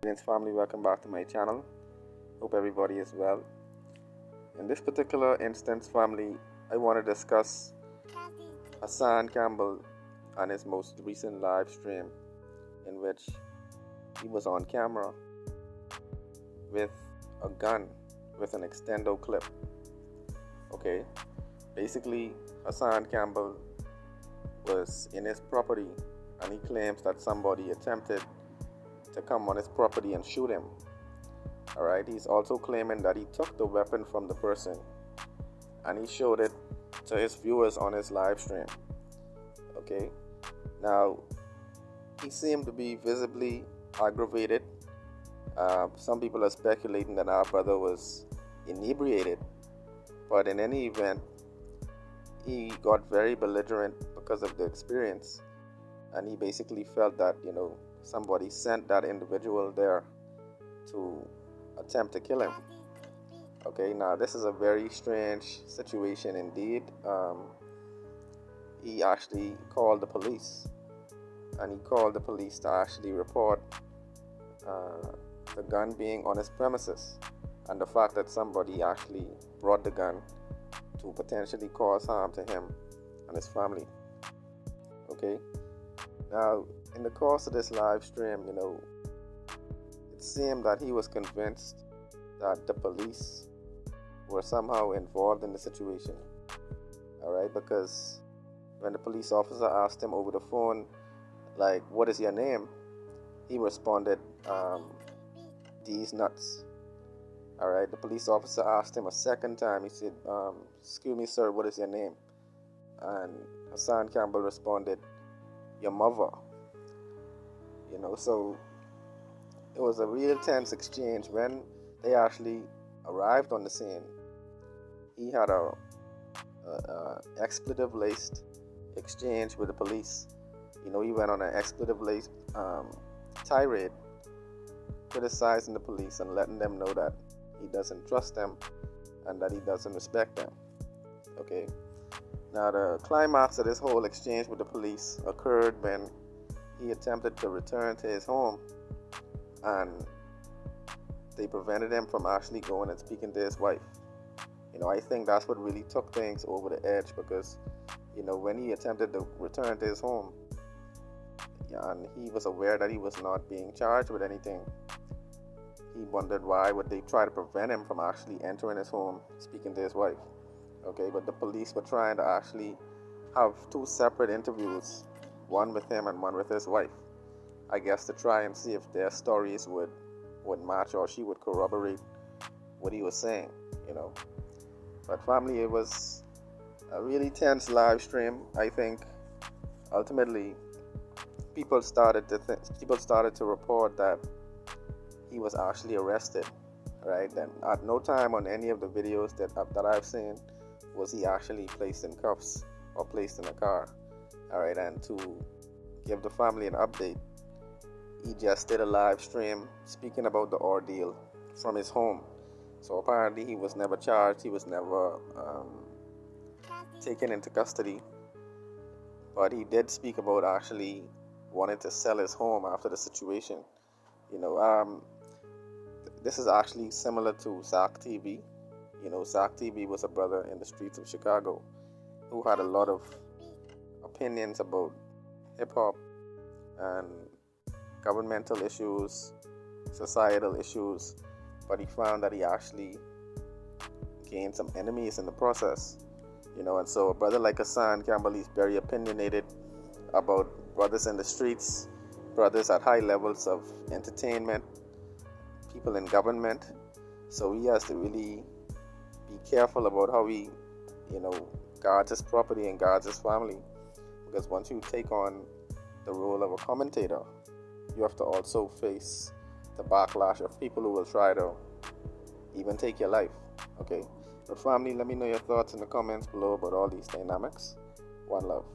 Audience family, welcome back to my channel. Hope everybody is well. In this particular instance, family, I want to discuss Hassan Campbell and his most recent live stream in which he was on camera with a gun with an extendo clip. Okay, basically Hassan Campbell was in his property and he claims that somebody attempted to come on his property and shoot him. Alright, he's also claiming that he took the weapon from the person and he showed it to his viewers on his live stream. Okay, now he seemed to be visibly aggravated. Some people are speculating that our brother was inebriated, but in any event, he got very belligerent because of the experience, and he basically felt that somebody sent that individual there to attempt to kill him. Okay, now this is a very strange situation indeed. He actually called the police, and he called the police to actually report the gun being on his premises and the fact that somebody actually brought the gun to potentially cause harm to him and his family. Okay, now in the course of this live stream, it seemed that he was convinced that the police were somehow involved in the situation. Alright, because when the police officer asked him over the phone, like, what is your name? He responded, these nuts. Alright, the police officer asked him a second time. He said, excuse me, sir, what is your name? And Hassan Campbell responded, your mother. So it was a real tense exchange. When they actually arrived on the scene, he had a expletive-laced exchange with the police. He went on an expletive-laced tirade, criticizing the police and letting them know that he doesn't trust them and that he doesn't respect them. Okay. Now the climax of this whole exchange with the police occurred when he attempted to return to his home, and they prevented him from actually going and speaking to his wife. I think that's what really took things over the edge, because when he attempted to return to his home, and he was aware that he was not being charged with anything, he wondered why would they try to prevent him from actually entering his home, speaking to his wife. Okay, but the police were trying to actually have two separate interviews, one with him and one with his wife, I guess, to try and see if their stories would match, or she would corroborate what he was saying. But family, it was a really tense live stream. I think ultimately people started to report that he was actually arrested. Right, and at no time on any of the videos that I've seen was he actually placed in cuffs or placed in a car. Alright, and to give the family an update, he just did a live stream speaking about the ordeal from his home. So apparently he was never charged, he was never taken into custody, but he did speak about actually wanting to sell his home after the situation. This is actually similar to Zach TV. Zach TV was a brother in the streets of Chicago who had a lot of opinions about hip-hop and governmental issues, societal issues, but he found that he actually gained some enemies in the process. And so a brother like Hassan Campbell is very opinionated about brothers in the streets, brothers at high levels of entertainment, people in government. So he has to really be careful about how he guards his property and guards his family, because once you take on the role of a commentator, you have to also face the backlash of people who will try to even take your life. Okay, but family, let me know your thoughts in the comments below about all these dynamics. One love.